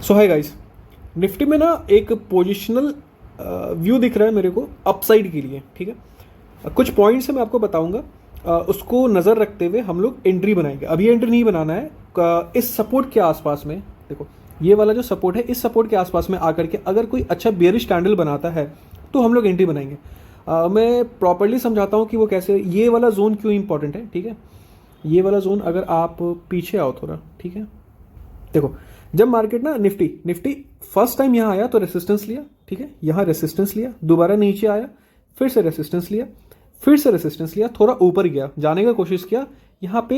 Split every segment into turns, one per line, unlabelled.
सो hi guys, Nifty में ना एक पोजिशनल व्यू दिख रहा है मेरे को अपसाइड के लिए। ठीक है, कुछ पॉइंट्स है मैं आपको बताऊंगा, उसको नज़र रखते हुए हम लोग एंट्री बनाएंगे। अभी एंट्री नहीं बनाना है, इस सपोर्ट के आसपास में देखो, ये वाला जो सपोर्ट है इस सपोर्ट के आसपास में आकर के अगर कोई अच्छा बेयरिश कैंडल बनाता है तो हम लोग एंट्री बनाएंगे। मैं प्रॉपरली समझाता हूँ कि वो कैसे, ये वाला जोन क्यों इंपॉर्टेंट है। ठीक है, ये वाला जोन अगर आप पीछे आओ थोड़ा, ठीक है, देखो जब मार्केट ना निफ्टी फर्स्ट टाइम यहाँ आया तो रेसिस्टेंस लिया, ठीक है, यहाँ रेसिस्टेंस लिया, दोबारा नीचे आया, फिर से रेसिस्टेंस लिया, फिर से रेसिस्टेंस लिया, थोड़ा ऊपर गया, जाने का कोशिश किया, यहाँ पे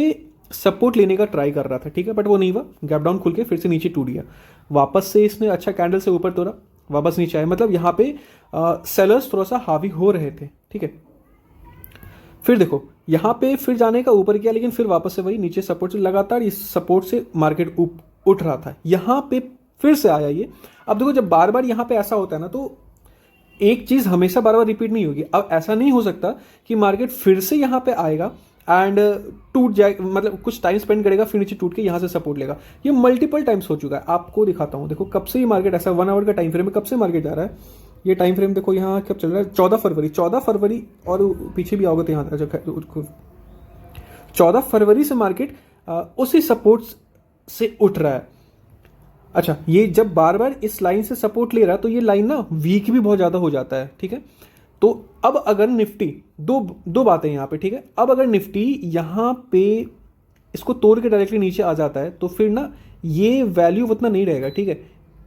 सपोर्ट लेने का ट्राई कर रहा था, ठीक है, बट वो नहीं हुआ, गैप डाउन खुल के फिर से नीचे टूट गया, वापस से इसने अच्छा कैंडल से ऊपर तोड़ा, वापस नीचे आया, मतलब यहाँ पे सेलर्स थोड़ा सा हावी हो रहे थे। ठीक है, फिर देखो यहाँ पे फिर जाने का ऊपर किया, लेकिन फिर वापस से वही नीचे सपोर्ट से लगातार इस सपोर्ट से मार्केट उठ रहा था, यहाँ पे फिर से आया ये। अब देखो जब बार बार यहाँ पे ऐसा होता है ना, तो एक चीज हमेशा बार बार रिपीट नहीं होगी। अब ऐसा नहीं हो सकता कि मार्केट फिर से यहाँ पे आएगा एंड टूट जाए, मतलब कुछ टाइम स्पेंड करेगा फिर नीचे टूट के यहाँ से सपोर्ट लेगा। ये मल्टीपल टाइम्स हो चुका है, आपको दिखाता हूँ। देखो कब से ये मार्केट ऐसा 1 आवर का टाइम फ्रेम में कब से मार्केट जा रहा है, ये टाइम फ्रेम देखो यहाँ कब चल रहा है, 14 फरवरी और पीछे भी आओगे तो यहाँ 14 फरवरी से मार्केट उसी सपोर्ट से उठ रहा है। अच्छा, ये जब बार बार इस लाइन से सपोर्ट ले रहा है तो ये लाइन ना वीक भी बहुत ज़्यादा हो जाता है। ठीक है, तो अब अगर निफ्टी दो बातें यहाँ पे, ठीक है, अब अगर निफ्टी यहाँ पे इसको तोड़ के डायरेक्टली नीचे आ जाता है तो फिर ना ये वैल्यू उतना नहीं रहेगा। ठीक है,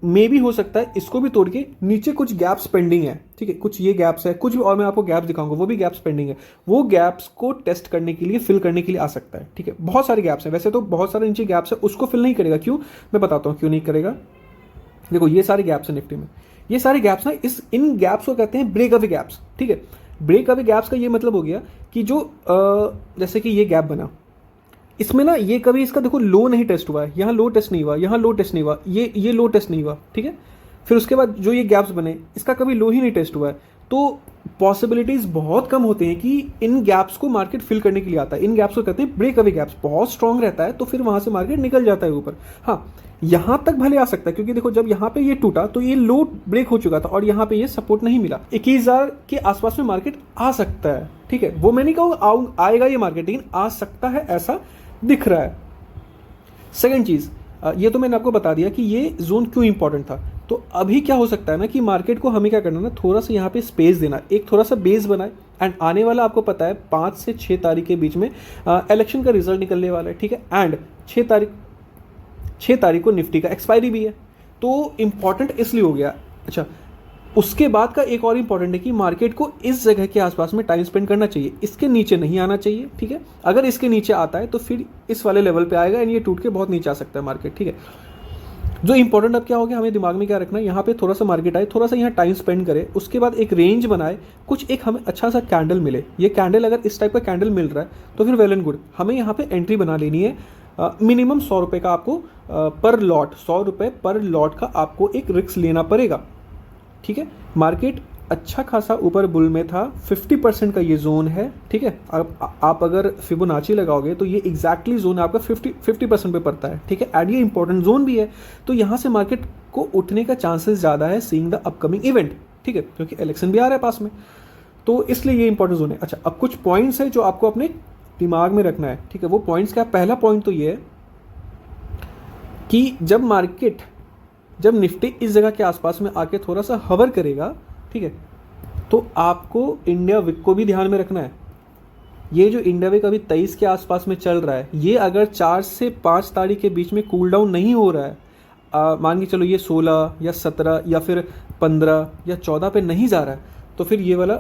मे भी हो सकता है इसको भी तोड़ के नीचे कुछ गैप्स पेंडिंग है, ठीक है, कुछ ये गैप्स है, कुछ भी, और मैं आपको गैप्स दिखाऊंगा, वो भी गैप्स पेंडिंग है, वो गैप्स को टेस्ट करने के लिए, फिल करने के लिए आ सकता है। ठीक है, बहुत सारे गैप्स हैं, वैसे तो बहुत सारे नीचे गैप्स है, उसको फिल नहीं करेगा। क्यों, मैं बताता हूँ क्यों नहीं करेगा। देखो ये सारे गैप्स है निफ्टी में, ये सारे गैप्स ना, इन गैप्स को कहते हैं ब्रेक अवे गैप्स। ठीक है, ब्रेक अवे गैप्स का ये मतलब हो गया कि जो जैसे कि ये गैप बना, इसमें ना ये कभी इसका देखो लो नहीं टेस्ट हुआ है, यहाँ लो टेस्ट नहीं हुआ, यहाँ लो टेस्ट नहीं हुआ, ये लो टेस्ट नहीं हुआ। ठीक है, फिर उसके बाद जो ये गैप्स बने इसका कभी लो ही नहीं टेस्ट हुआ है, तो पॉसिबिलिटीज बहुत कम होते हैं कि इन गैप्स को मार्केट फिल करने के लिए आता है। इन गैप्स को कहते हैं ब्रेक अवे गैप्स, बहुत स्ट्रांग रहता है तो फिर वहां से मार्केट निकल जाता है ऊपर। हाँ, यहां तक भले आ सकता है, क्योंकि देखो जब यहाँ पे ये टूटा तो ये लो ब्रेक हो चुका था और यहाँ पे ये सपोर्ट नहीं मिला, 21,000 के आसपास में मार्केट आ सकता है। ठीक है, वो मैं नहीं कहूँगा आएगा ये मार्केट, लेकिन आ सकता है ऐसा दिख रहा है। सेकंड चीज, ये तो मैंने आपको बता दिया कि ये जोन क्यों इंपॉर्टेंट था। तो अभी क्या हो सकता है ना कि मार्केट को हमें क्या करना ना, थोड़ा सा यहाँ पे स्पेस देना, एक थोड़ा सा बेस बनाए, एंड आने वाला आपको पता है 5 से 6 तारीख के बीच में इलेक्शन का रिजल्ट निकलने वाला है। ठीक है, एंड 6 तारीख को निफ्टी का एक्सपायरी भी है, तो इंपॉर्टेंट इसलिए हो गया। अच्छा, उसके बाद का एक और इंपॉर्टेंट है कि मार्केट को इस जगह के आसपास में टाइम स्पेंड करना चाहिए, इसके नीचे नहीं आना चाहिए। ठीक है, अगर इसके नीचे आता है तो फिर इस वाले लेवल पे आएगा एंड ये टूट के बहुत नीचे आ सकता है मार्केट। ठीक है, जो इंपॉर्टेंट अब क्या हो गया, हमें दिमाग में क्या रखना है, यहाँ पे थोड़ा सा मार्केट आए, थोड़ा सा यहाँ टाइम स्पेंड करे, उसके बाद एक रेंज बनाए, कुछ एक हमें अच्छा सा कैंडल मिले। ये कैंडल अगर इस टाइप का कैंडल मिल रहा है तो फिर वेल एंड गुड, हमें यहाँ पे एंट्री बना लेनी है। मिनिमम 100 रुपये का आपको पर लॉट, 100 रुपये पर लॉट का आपको एक रिस्क लेना पड़ेगा। ठीक है, मार्केट अच्छा खासा ऊपर बुल में था, 50% का ये जोन है। ठीक है, आप अगर फिबोनाची लगाओगे तो ये एग्जैक्टली जोन आपका 50% पे पड़ता है। ठीक है, एंड ये इंपॉर्टेंट जोन भी है, तो यहाँ से मार्केट को उठने का चांसेस ज़्यादा है सीइंग द अपकमिंग इवेंट। ठीक है, क्योंकि इलेक्शन भी आ रहा है पास में, तो इसलिए ये इंपॉर्टेंट जोन है। अच्छा, अब कुछ पॉइंट्स है जो आपको अपने दिमाग में रखना है। ठीक है, वो पॉइंट्स क्या, पहला पॉइंट तो ये है कि जब निफ्टी इस जगह के आसपास में आके थोड़ा सा हवर करेगा, ठीक है, तो आपको इंडिया विक को भी ध्यान में रखना है। ये जो इंडिया विक अभी 23 के आसपास में चल रहा है, ये अगर 4 से 5 तारीख के बीच में कूल डाउन नहीं हो रहा है, मान के चलो ये 16 या 17 या फिर 15 या 14 पे नहीं जा रहा है, तो फिर ये वाला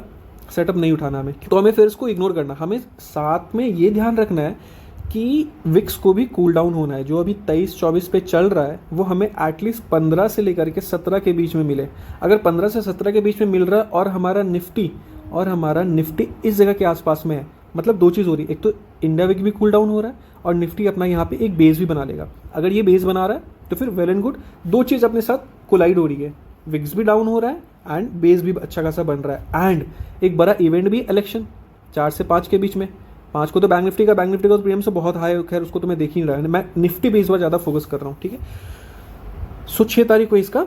सेटअप नहीं उठाना हमें, तो हमें फिर इसको इग्नोर करना। हमें साथ में ये ध्यान रखना है कि विक्स को भी कूल डाउन होना है। जो अभी 23-24 पे चल रहा है वो हमें एटलीस्ट 15 से लेकर के 17 के बीच में मिले। अगर 15 से 17 के बीच में मिल रहा है और हमारा निफ्टी इस जगह के आसपास में है, मतलब दो चीज़ हो रही है, एक तो इंडिया विक भी कूल डाउन हो रहा है और निफ्टी अपना यहाँ पे एक बेस भी बना लेगा। अगर ये बेस बना रहा है तो फिर वेल एंड गुड, दो चीज़ अपने साथ कोलाइड हो रही है, विक्स भी डाउन हो रहा है एंड बेस भी अच्छा खासा बन रहा है, एंड एक बड़ा इवेंट भी इलेक्शन 4 से 5 के बीच में। 5 को तो बैंक निफ्टी का तो प्रीमियम से बहुत हाई, खैर उसको तो मैं देख ही नहीं रहा है, मैं निफ्टी पे इस बार ज़्यादा फोकस कर रहा हूँ। ठीक है, सो 6 तारीख को इसका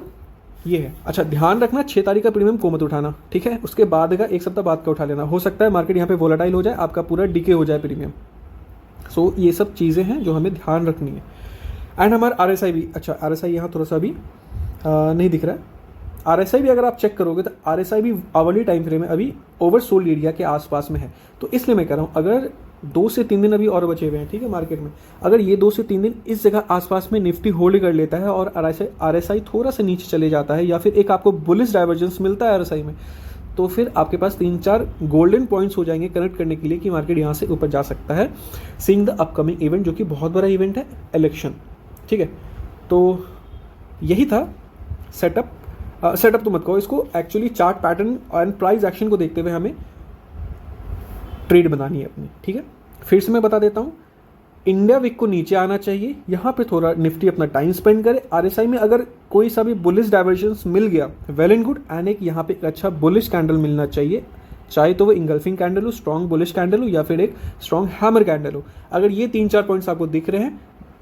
ये है। अच्छा ध्यान रखना 6 तारीख का प्रीमियम को मत उठाना, ठीक है, उसके बाद का एक सप्ताह बाद का उठा लेना, हो सकता है मार्केट यहाँ पे वोलेटाइल हो जाए, आपका पूरा डिके हो जाए प्रीमियम। सो ये सब चीज़ें हैं जो हमें ध्यान रखनी है। एंड हमारा RSI भी, अच्छा RSI यहाँ थोड़ा सा अभी नहीं दिख रहा है। RSI भी अगर आप चेक करोगे तो RSI भी आवरली टाइम फ्रेम में अभी ओवरसोल्ड एरिया के आसपास में है। तो इसलिए मैं कह रहा हूँ अगर 2 से 3 दिन अभी और बचे हुए हैं, ठीक है, मार्केट में अगर ये 2 से 3 दिन इस जगह आसपास में निफ्टी होल्ड कर लेता है और RSI थोड़ा सा नीचे चले जाता है या फिर एक आपको बुलिश डाइवर्जेंस मिलता है RSI में, तो फिर आपके पास 3-4 गोल्डन पॉइंट्स हो जाएंगे कनेक्ट करने के लिए कि मार्केट यहाँ से ऊपर जा सकता है, सीइंग द अपकमिंग इवेंट, जो कि बहुत बड़ा इवेंट है, इलेक्शन। ठीक है, तो यही था सेटअप तो मत कहो इसको, actually chart pattern and price action को देखते हुए हमें ट्रेड बनानी है अपनी। ठीक है, फिर से मैं बता देता हूँ, इंडिया विक को नीचे आना चाहिए, यहाँ पे थोड़ा निफ्टी अपना टाइम स्पेंड करे। RSI में अगर कोई सा भी बुलिश डाइवर्जेंस मिल गया वेल एंड गुड, एंड एक यहाँ पे एक अच्छा बुलिश कैंडल मिलना चाहिए, चाहे तो वो इंगल्फिंग कैंडल हो, स्ट्रॉन्ग बुलिश कैंडल हो, या फिर एक स्ट्रॉन्ग हैमर कैंडल हो। अगर ये 3-4 पॉइंट्स आपको दिख रहे हैं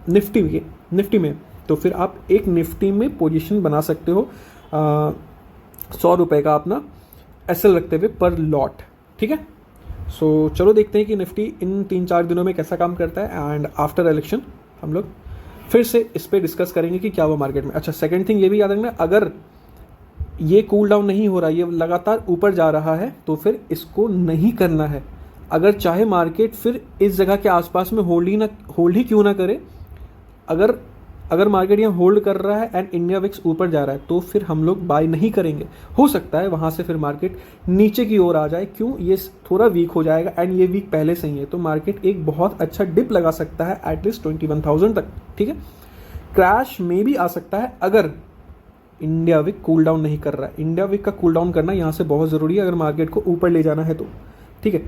निफ्टी में, तो फिर आप एक निफ्टी में पोजीशन बना सकते हो 100 रुपये का अपना SL रखते हुए पर लॉट। ठीक है, सो चलो देखते हैं कि निफ्टी इन 3-4 दिनों में कैसा काम करता है, एंड आफ्टर इलेक्शन हम लोग फिर से इस पर डिस्कस करेंगे कि क्या हुआ मार्केट में। अच्छा सेकंड थिंग ये भी याद रखना, अगर ये कूल डाउन नहीं हो रहा, ये लगातार ऊपर जा रहा है, तो फिर इसको नहीं करना है। अगर चाहे मार्केट फिर इस जगह के आसपास में होल्ड ही क्यों ना करे, अगर मार्केट यहाँ होल्ड कर रहा है एंड इंडिया विक्स ऊपर जा रहा है, तो फिर हम लोग बाय नहीं करेंगे। हो सकता है वहाँ से फिर मार्केट नीचे की ओर आ जाए, क्यों, ये थोड़ा वीक हो जाएगा एंड ये वीक पहले से ही है, तो मार्केट एक बहुत अच्छा डिप लगा सकता है एटलीस्ट 21,000 तक। ठीक है, क्रैश में भी आ सकता है अगर इंडिया विक कूल डाउन नहीं कर रहा है। इंडिया विक का कूल डाउन करना यहाँ से बहुत ज़रूरी है अगर मार्केट को ऊपर ले जाना है तो। ठीक है।